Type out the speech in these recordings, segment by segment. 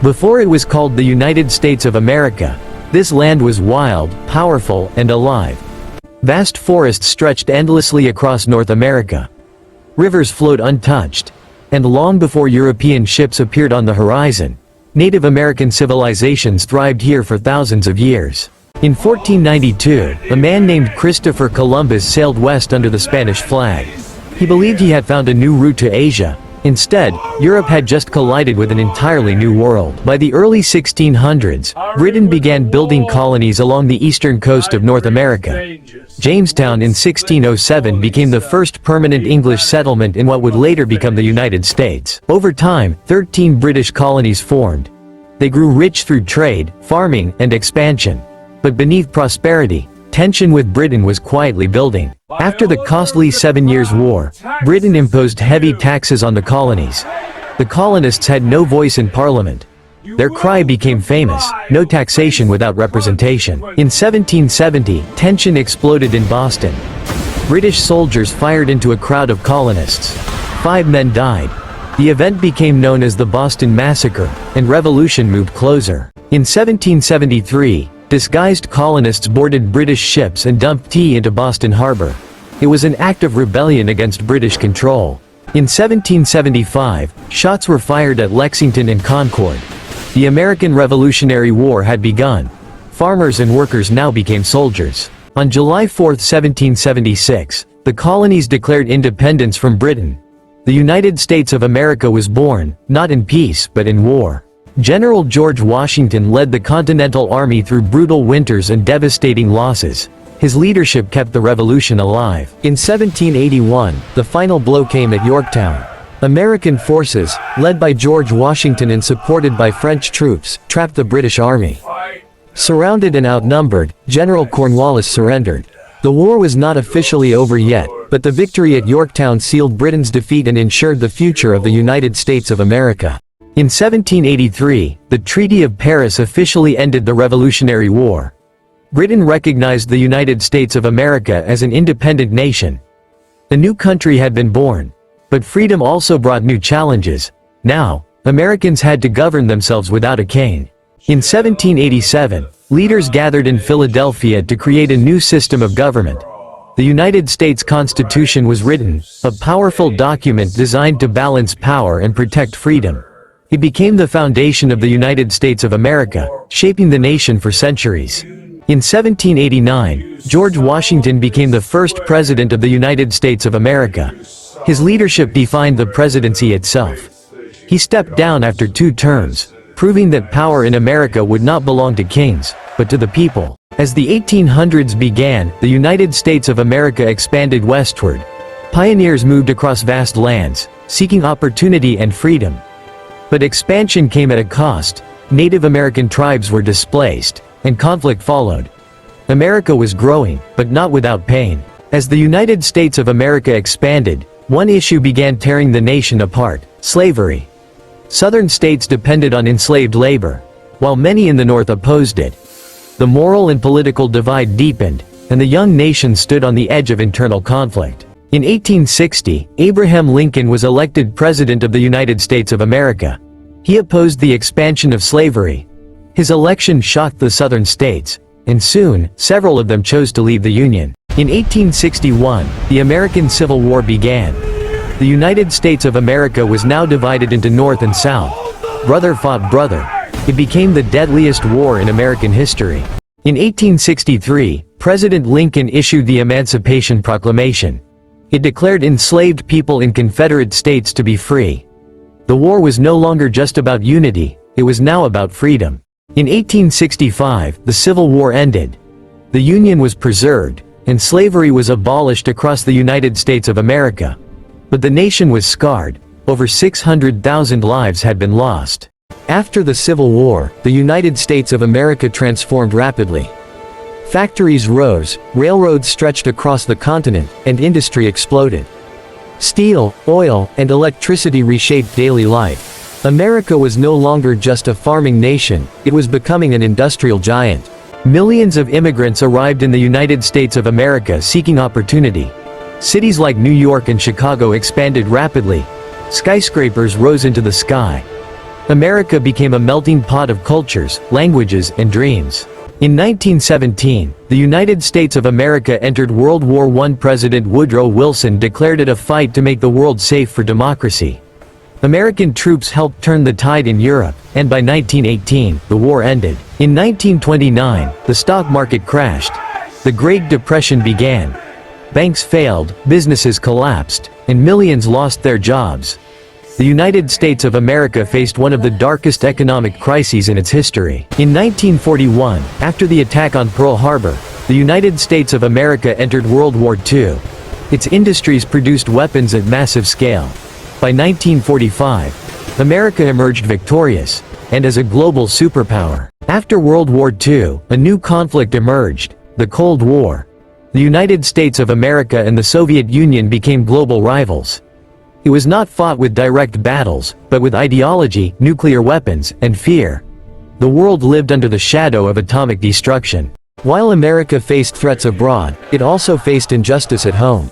Before it was called the United States of America, this land was wild, powerful, and alive. Vast forests stretched endlessly across North America. Rivers flowed untouched. And long before European ships appeared on the horizon, Native American civilizations thrived here for thousands of years. In 1492, a man named Christopher Columbus sailed west under the Spanish flag. He believed he had found a new route to Asia. Instead, Europe had just collided with an entirely new world. By the early 1600s, Britain began building colonies along the eastern coast of North America. Jamestown in 1607 became the first permanent English settlement in what would later become the United States. Over time, 13 British colonies formed. They grew rich through trade, farming, and expansion. But beneath prosperity, tension with Britain was quietly building. After the costly 7 Years' War, Britain imposed heavy taxes on the colonies. The colonists had no voice in Parliament. Their cry became famous: no taxation without representation. In 1770, tension exploded in Boston. British soldiers fired into a crowd of colonists. 5 men died. The event became known as the Boston Massacre, and revolution moved closer. In 1773, disguised colonists boarded British ships and dumped tea into Boston Harbor. It was an act of rebellion against British control. In 1775, shots were fired at Lexington and Concord. The American Revolutionary War had begun. Farmers and workers now became soldiers. On July 4, 1776, the colonies declared independence from Britain. The United States of America was born, not in peace but in war. General George Washington led the Continental Army through brutal winters and devastating losses. His leadership kept the revolution alive. In 1781, the final blow came at Yorktown. American forces, led by George Washington and supported by French troops, trapped the British Army. Surrounded and outnumbered, General Cornwallis surrendered. The war was not officially over yet, but the victory at Yorktown sealed Britain's defeat and ensured the future of the United States of America. In 1783, the Treaty of Paris officially ended the Revolutionary War. Britain recognized the United States of America as an independent nation. A new country had been born. But freedom also brought new challenges. Now, Americans had to govern themselves without a king. In 1787, leaders gathered in Philadelphia to create a new system of government. The United States Constitution was written, a powerful document designed to balance power and protect freedom. It became the foundation of the United States of America, shaping the nation for centuries. In 1789, George Washington became the first president of the United States of America. His leadership defined the presidency itself. He stepped down after 2 terms, proving that power in America would not belong to kings, but to the people. As the 1800s began, the United States of America expanded westward. Pioneers moved across vast lands, seeking opportunity and freedom. But expansion came at a cost. Native American tribes were displaced, and conflict followed. America was growing, but not without pain. As the United States of America expanded, one issue began tearing the nation apart: slavery. Southern states depended on enslaved labor, while many in the North opposed it. The moral and political divide deepened, and the young nation stood on the edge of internal conflict. In 1860, Abraham Lincoln was elected President of the United States of America. He opposed the expansion of slavery. His election shocked the Southern states, and soon, several of them chose to leave the Union. In 1861, the American Civil War began. The United States of America was now divided into North and South. Brother fought brother. It became the deadliest war in American history. In 1863, President Lincoln issued the Emancipation Proclamation. It declared enslaved people in Confederate states to be free. The war was no longer just about unity, it was now about freedom. In 1865, the Civil War ended. The Union was preserved, and slavery was abolished across the United States of America. But the nation was scarred. Over 600,000 lives had been lost. After the Civil War, the United States of America transformed rapidly. Factories rose, railroads stretched across the continent, and industry exploded. Steel, oil, and electricity reshaped daily life. America was no longer just a farming nation, it was becoming an industrial giant. Millions of immigrants arrived in the United States of America seeking opportunity. Cities like New York and Chicago expanded rapidly. Skyscrapers rose into the sky. America became a melting pot of cultures, languages, and dreams. In 1917, the United States of America entered World War I. President Woodrow Wilson declared it a fight to make the world safe for democracy. American troops helped turn the tide in Europe, and by 1918, the war ended. In 1929, the stock market crashed. The Great Depression began. Banks failed, businesses collapsed, and millions lost their jobs. The United States of America faced one of the darkest economic crises in its history. In 1941, after the attack on Pearl Harbor, the United States of America entered World War II. Its industries produced weapons at massive scale. By 1945, America emerged victorious, and as a global superpower. After World War II, a new conflict emerged, the Cold War. The United States of America and the Soviet Union became global rivals. It was not fought with direct battles, but with ideology, nuclear weapons, and fear. The world lived under the shadow of atomic destruction. While America faced threats abroad, it also faced injustice at home.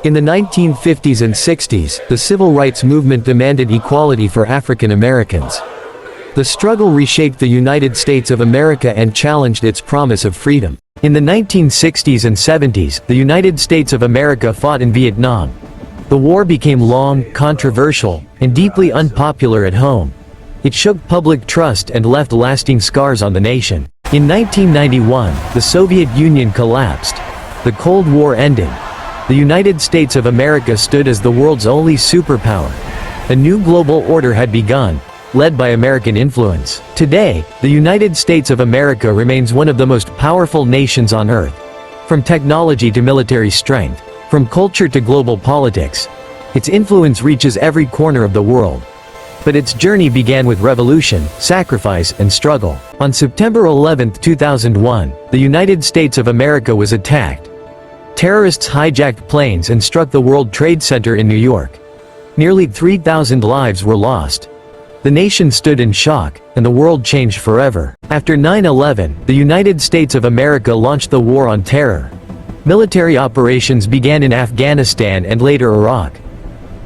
In the 1950s and 60s, the civil rights movement demanded equality for African Americans. The struggle reshaped the United States of America and challenged its promise of freedom. In the 1960s and 70s, the United States of America fought in Vietnam. The war became long, controversial, and deeply unpopular at home. It shook public trust and left lasting scars on the nation. In 1991, the Soviet Union collapsed. The Cold War ended. The United States of America stood as the world's only superpower. A new global order had begun, led by American influence. Today, the United States of America remains one of the most powerful nations on earth. From technology to military strength, from culture to global politics, its influence reaches every corner of the world. But its journey began with revolution, sacrifice, and struggle. On September 11, 2001, the United States of America was attacked. Terrorists hijacked planes and struck the World Trade Center in New York. Nearly 3,000 lives were lost. The nation stood in shock, and the world changed forever. After 9/11, the United States of America launched the War on Terror. Military operations began in Afghanistan and later Iraq.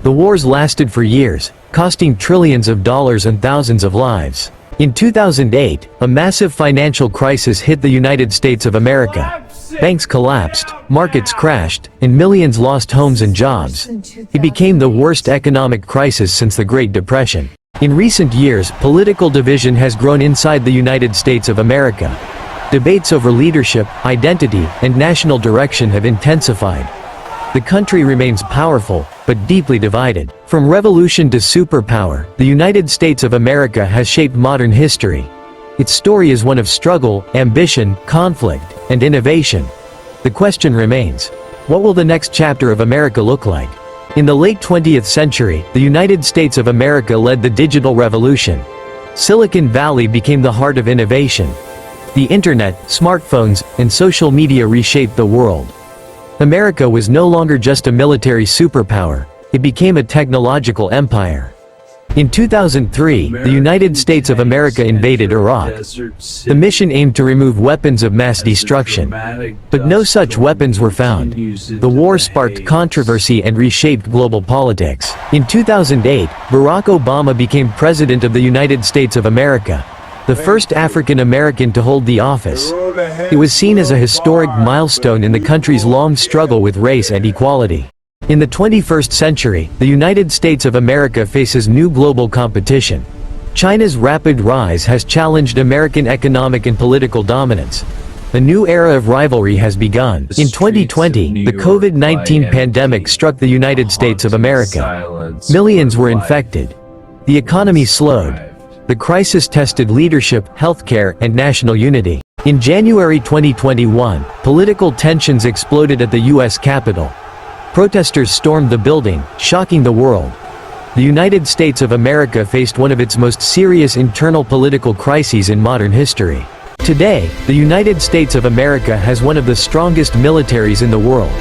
The wars lasted for years, costing trillions of dollars and thousands of lives. In 2008, a massive financial crisis hit the United States of America. Banks collapsed, markets crashed, and millions lost homes and jobs. It became the worst economic crisis since the Great Depression. In recent years, political division has grown inside the United States of America. Debates over leadership, identity, and national direction have intensified. The country remains powerful, but deeply divided. From revolution to superpower, the United States of America has shaped modern history. Its story is one of struggle, ambition, conflict, and innovation. The question remains, what will the next chapter of America look like? In the late 20th century, the United States of America led the digital revolution. Silicon Valley became the heart of innovation. The internet, smartphones, and social media reshaped the world. America was no longer just a military superpower, it became a technological empire. In 2003, the United States of America invaded Iraq. The mission aimed to remove weapons of mass destruction. But no such weapons were found. The war sparked controversy and reshaped global politics. In 2008, Barack Obama became President of the United States of America, the first African American to hold the office. It was seen as a historic milestone in the country's long struggle with race and equality. In the 21st century, the United States of America faces new global competition. China's rapid rise has challenged American economic and political dominance. A new era of rivalry has begun. In 2020, the COVID-19 pandemic struck the United States of America. Millions were infected. The economy slowed. The crisis tested leadership, healthcare, and national unity. In January 2021, political tensions exploded at the U.S. Capitol. Protesters stormed the building, shocking the world. The United States of America faced one of its most serious internal political crises in modern history. Today, the United States of America has one of the strongest militaries in the world.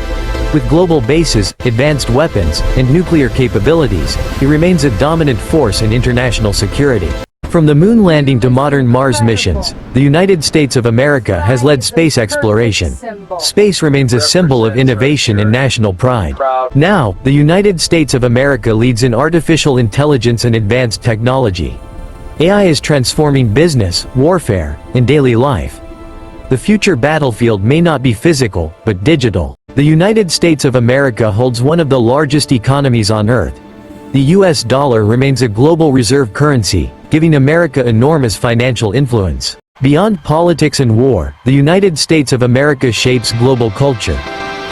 With global bases, advanced weapons, and nuclear capabilities, it remains a dominant force in international security. From the moon landing to modern Mars missions, the United States of America has led space exploration. Space remains a symbol of innovation and national pride. Now, the United States of America leads in artificial intelligence and advanced technology. AI is transforming business, warfare, and daily life. The future battlefield may not be physical, but digital. The United States of America holds one of the largest economies on Earth. The US dollar remains a global reserve currency, giving America enormous financial influence. Beyond politics and war, the United States of America shapes global culture.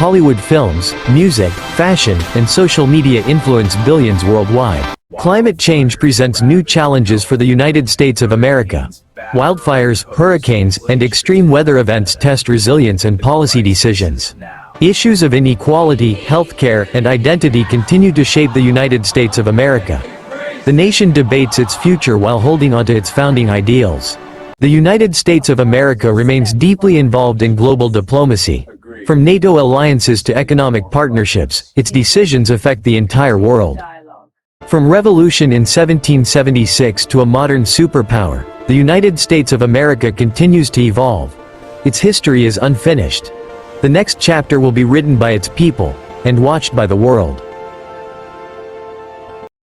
Hollywood films, music, fashion, and social media influence billions worldwide. Climate change presents new challenges for the United States of America. Wildfires, hurricanes, and extreme weather events test resilience and policy decisions. Issues of inequality, healthcare, and identity continue to shape the United States of America. The nation debates its future while holding onto its founding ideals. The United States of America remains deeply involved in global diplomacy. From NATO alliances to economic partnerships, its decisions affect the entire world. From revolution in 1776 to a modern superpower, the United States of America continues to evolve. Its history is unfinished. The next chapter will be written by its people, and watched by the world.